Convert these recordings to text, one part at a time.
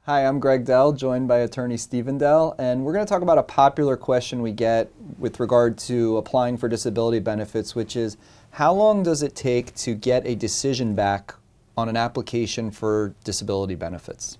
Hi, I'm Greg Dell, joined by attorney Steven Dell, and we're going to talk about a popular question we get with regard to applying for disability benefits, which is how long does it take to get a decision back on an application for disability benefits?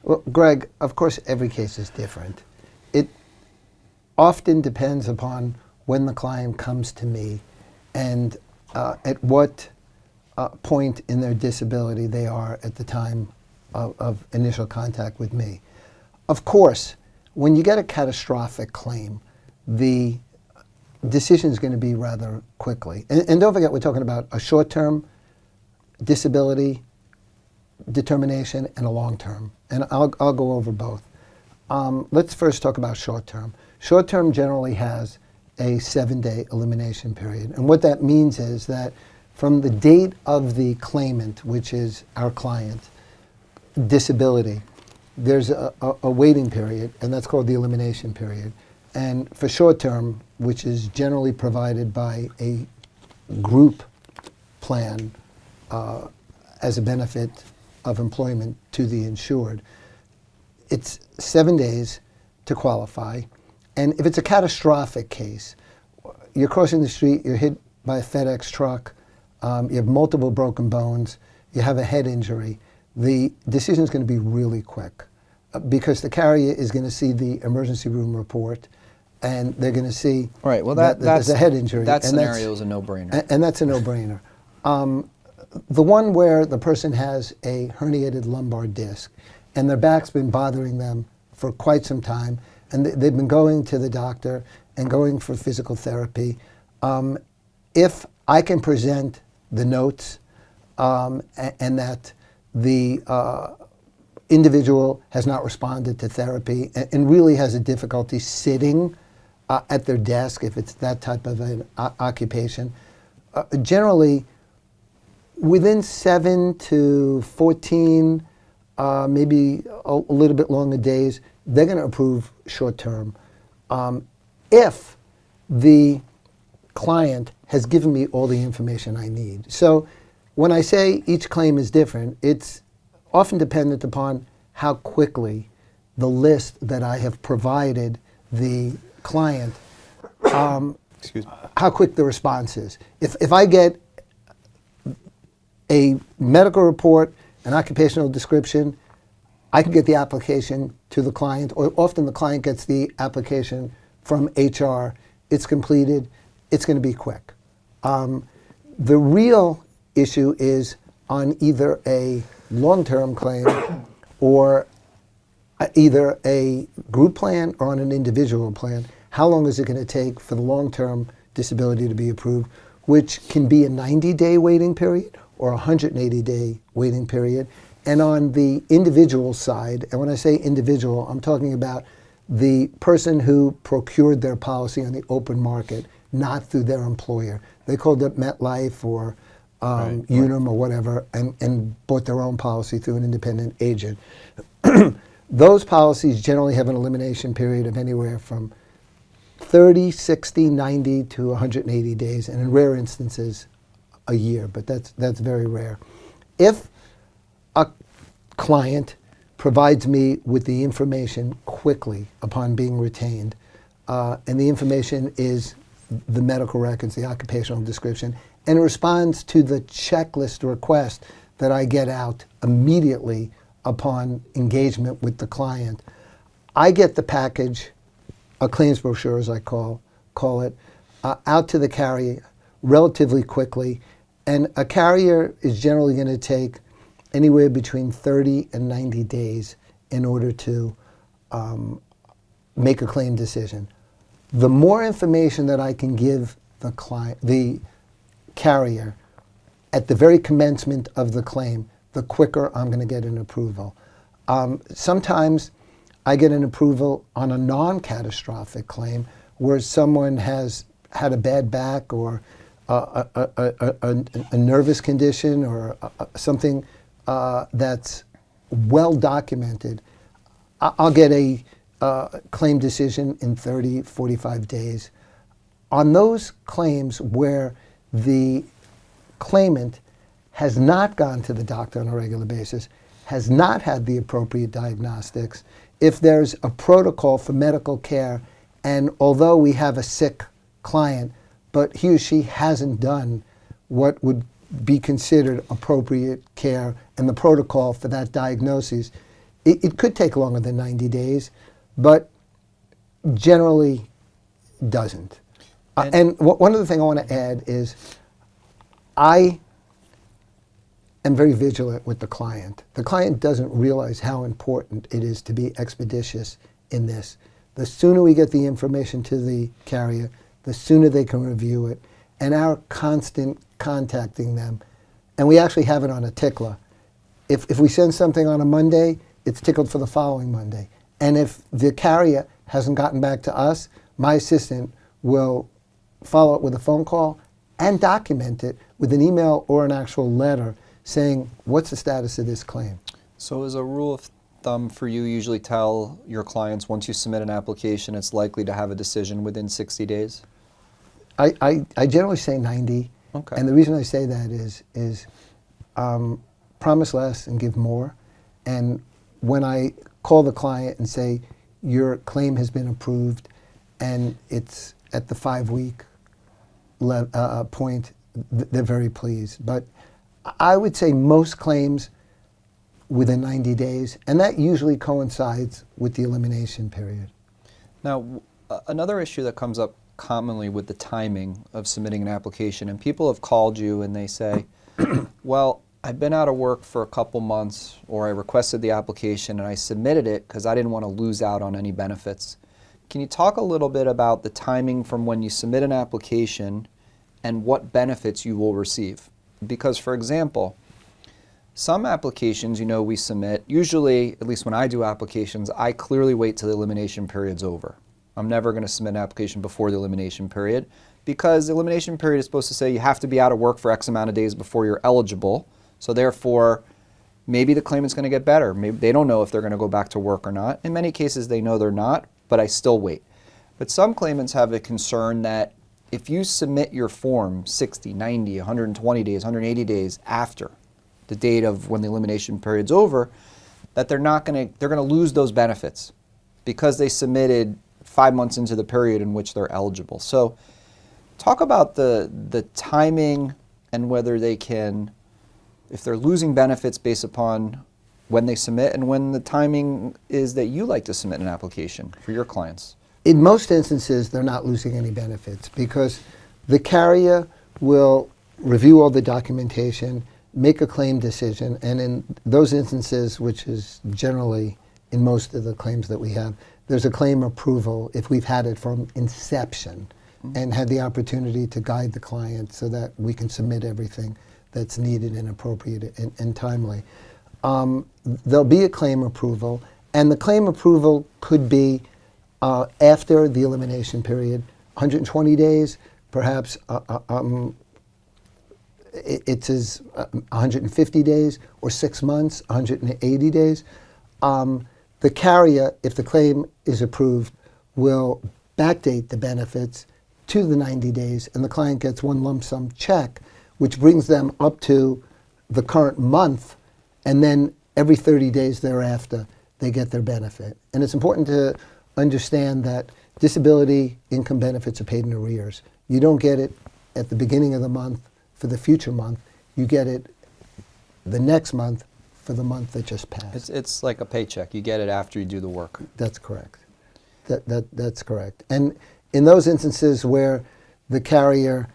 Well, Greg, of course, every case is different. It often depends upon when the client comes to me and at what point in their disability they are at the time of initial contact with me. Of course, when you get a catastrophic claim, the decision is going to be rather quickly. And don't forget, we're talking about a short-term disability determination and a long-term. And I'll go over both. Let's first talk about short-term. Short-term generally has a 7-day elimination period. And what that means is that from the date of the claimant, which is our client, disability, there's a waiting period, and that's called the elimination period. And for short-term, which is generally provided by a group plan as a benefit of employment to the insured, it's 7 days to qualify. And if it's a catastrophic case, you're crossing the street, you're hit by a FedEx truck, you have multiple broken bones, you have a head injury, the decision is going to be really quick because the carrier is going to see the emergency room report and they're going to see that there's a head injury. That scenario is a no-brainer. And that's a no-brainer. The one where the person has a herniated lumbar disc and their back's been bothering them for quite some time and they've been going to the doctor and going for physical therapy. If I can present the notes and that the individual has not responded to therapy and really has a difficulty sitting at their desk if it's that type of an occupation, generally within 7 to 14, maybe a little bit longer days, they're going to approve short term. If the client has given me all the information I need. So when I say each claim is different, it's often dependent upon how quickly the list that I have provided the client, how quick the response is. If I get a medical report, an occupational description, I can get the application to the client, or often the client gets the application from HR. It's completed. It's going to be quick. The real issue is on either a long-term claim or either a group plan or on an individual plan. How long is it going to take for the long-term disability to be approved, which can be a 90-day waiting period or a 180-day waiting period. And on the individual side, and when I say individual, I'm talking about the person who procured their policy on the open market, not through their employer. They called it MetLife or Unum or whatever, and bought their own policy through an independent agent. Those policies generally have an elimination period of anywhere from 30, 60, 90 to 180 days, and in rare instances, a year, but that's very rare. If a client provides me with the information quickly upon being retained, and the information is the medical records, the occupational description, and responds to the checklist request that I get out immediately upon engagement with the client, I get the package, a claims brochure as I call it, out to the carrier relatively quickly, and a carrier is generally going to take anywhere between 30 and 90 days in order to make a claim decision. The more information that I can give the client, the carrier, at the very commencement of the claim, the quicker I'm going to get an approval. Sometimes I get an approval on a non-catastrophic claim where someone has had a bad back or a nervous condition or something that's well documented. I'll get a claim decision in 30, 45 days. On those claims where the claimant has not gone to the doctor on a regular basis, has not had the appropriate diagnostics, if there's a protocol for medical care, and although we have a sick client, but he or she hasn't done what would be considered appropriate care and the protocol for that diagnosis, it could take longer than 90 days, but generally doesn't. And one other thing I want to add is I am very vigilant with the client. The client doesn't realize how important it is to be expeditious in this. The sooner we get the information to the carrier, the sooner they can review it, and our constant contacting them. And we actually have it on a tickler. If we send something on a Monday, it's tickled for the following Monday. And if the carrier hasn't gotten back to us, my assistant will follow up with a phone call and document it with an email or an actual letter saying, what's the status of this claim? So as a rule of thumb for you, usually tell your clients once you submit an application, it's likely to have a decision within 60 days? I generally say 90. Okay. And the reason I say that is promise less and give more. And when I call the client and say, your claim has been approved and it's at the 5-week point, they're very pleased. But I would say most claims within 90 days, and that usually coincides with the elimination period. Now, another issue that comes up commonly with the timing of submitting an application, and people have called you and they say, well, I've been out of work for a couple months, or I requested the application and I submitted it because I didn't want to lose out on any benefits. Can you talk a little bit about the timing from when you submit an application and what benefits you will receive? Because, for example, some applications, we submit, usually, at least when I do applications, I clearly wait till the elimination period's over. I'm never going to submit an application before the elimination period because the elimination period is supposed to say you have to be out of work for X amount of days before you're eligible. So therefore, maybe the claimant's going to get better. Maybe they don't know if they're going to go back to work or not. In many cases, they know they're not, but I still wait. But some claimants have a concern that if you submit your form 60, 90, 120 days, 180 days after the date of when the elimination period's over, that they're going to lose those benefits because they submitted 5 months into the period in which they're eligible. So talk about the timing and whether they can, if they're losing benefits based upon when they submit and when the timing is that you like to submit an application for your clients. In most instances, they're not losing any benefits because the carrier will review all the documentation, make a claim decision, and in those instances, which is generally in most of the claims that we have, there's a claim approval if we've had it from inception and had the opportunity to guide the client so that we can submit everything that's needed and appropriate and timely. There'll be a claim approval, and the claim approval could be after the elimination period, 120 days, perhaps it says 150 days, or 6 months, 180 days. The carrier, if the claim is approved, will backdate the benefits to the 90 days, and the client gets one lump sum check, which brings them up to the current month, and then every 30 days thereafter, they get their benefit. And it's important to understand that disability income benefits are paid in arrears. You don't get it at the beginning of the month for the future month. You get it the next month for the month that just passed. It's like a paycheck. You get it after you do the work. That's correct. That's correct. And in those instances where the carrier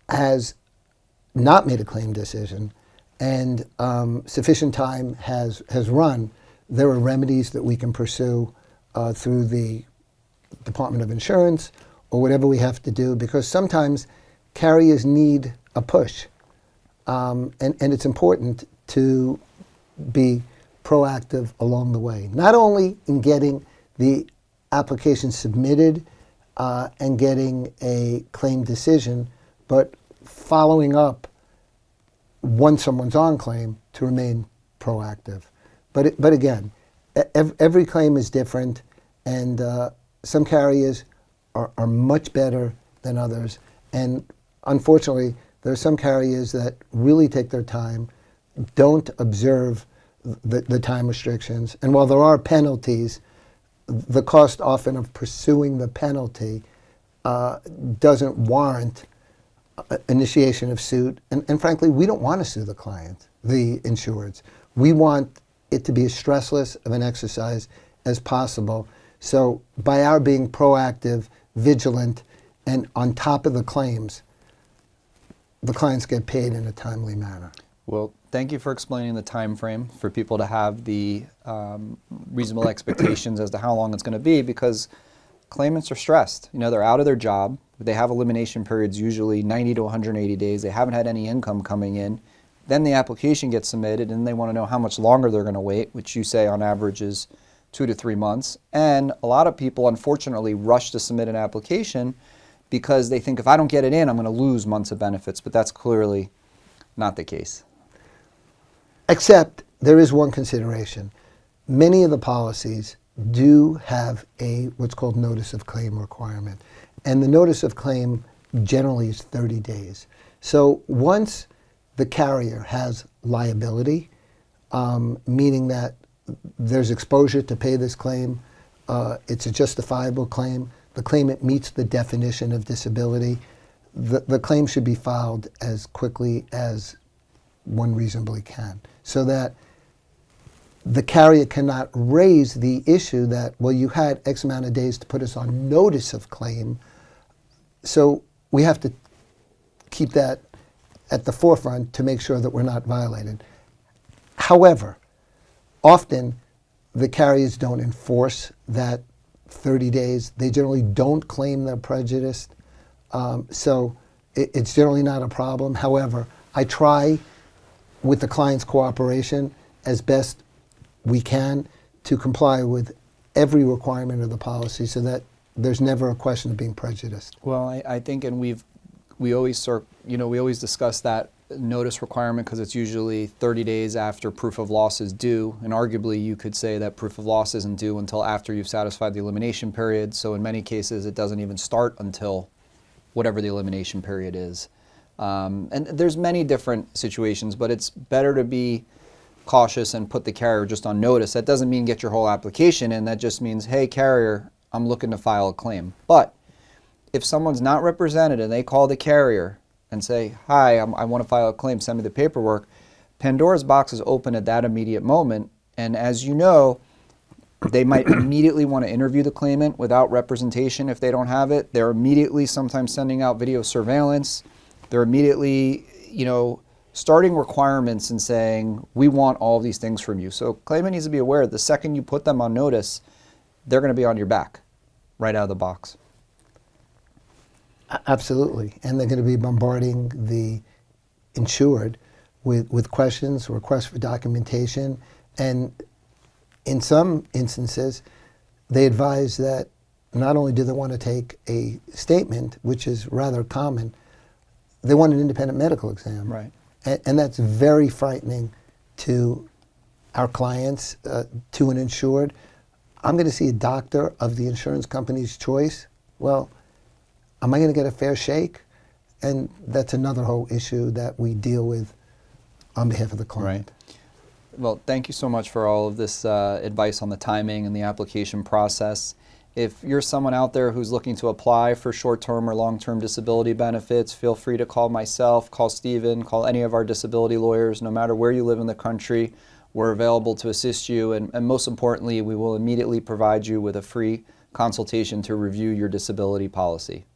has not made a claim decision and sufficient time has run, there are remedies that we can pursue through the Department of Insurance or whatever we have to do, because sometimes carriers need a push. And it's important to be proactive along the way, not only in getting the application submitted and getting a claim decision, but following up once someone's on claim to remain proactive. But again, every claim is different, and some carriers are much better than others. And unfortunately, there are some carriers that really take their time, don't observe the time restrictions. And while there are penalties, the cost often of pursuing the penalty doesn't warrant initiation of suit. And frankly, we don't want to sue the client, the insureds. We want it to be as stressless of an exercise as possible. So by our being proactive, vigilant, and on top of the claims, the clients get paid in a timely manner. Well, thank you for explaining the time frame for people to have the reasonable expectations as to how long it's going to be, because claimants are stressed. You know, they're out of their job. They have elimination periods, usually 90 to 180 days. They haven't had any income coming in. Then the application gets submitted, and they want to know how much longer they're going to wait, which you say on average is 2 to 3 months. And a lot of people, unfortunately, rush to submit an application because they think if I don't get it in, I'm going to lose months of benefits. But that's clearly not the case. Except there is one consideration. Many of the policies do have what's called notice of claim requirement. And the notice of claim generally is 30 days. So once the carrier has liability, meaning that there's exposure to pay this claim, it's a justifiable claim, the claimant meets the definition of disability, the claim should be filed as quickly as one reasonably can, so that the carrier cannot raise the issue that, well, you had X amount of days to put us on notice of claim. So we have to keep that at the forefront to make sure that we're not violated. However, often the carriers don't enforce that 30 days. They generally don't claim they're prejudiced. So it's generally not a problem. However, I try, with the client's cooperation, as best we can to comply with every requirement of the policy so that there's never a question of being prejudiced. Well, I think, and we always discuss that notice requirement because it's usually 30 days after proof of loss is due, and arguably you could say that proof of loss isn't due until after you've satisfied the elimination period. So in many cases, it doesn't even start until whatever the elimination period is. And there's many different situations, but it's better to be cautious and put the carrier just on notice. That doesn't mean get your whole application in. That just means, hey, carrier, I'm looking to file a claim. But if someone's not represented and they call the carrier and say, hi, I want to file a claim, send me the paperwork, Pandora's box is open at that immediate moment. And as you know, they might immediately want to interview the claimant without representation if they don't have it. They're immediately sometimes sending out video surveillance. They're immediately, starting requirements and saying, we want all of these things from you. So claimant needs to be aware the second you put them on notice, they're going to be on your back right out of the box. Absolutely. And they're going to be bombarding the insured with questions, requests for documentation. And in some instances, they advise that not only do they want to take a statement, which is rather common, they want an independent medical exam. Right. And that's very frightening to our clients, to an insured. I'm going to see a doctor of the insurance company's choice. Well, am I going to get a fair shake? And that's another whole issue that we deal with on behalf of the client. Right. Well, thank you so much for all of this advice on the timing and the application process. If you're someone out there who's looking to apply for short-term or long-term disability benefits, feel free to call myself, call Steven, call any of our disability lawyers. No matter where you live in the country, we're available to assist you. And most importantly, we will immediately provide you with a free consultation to review your disability policy.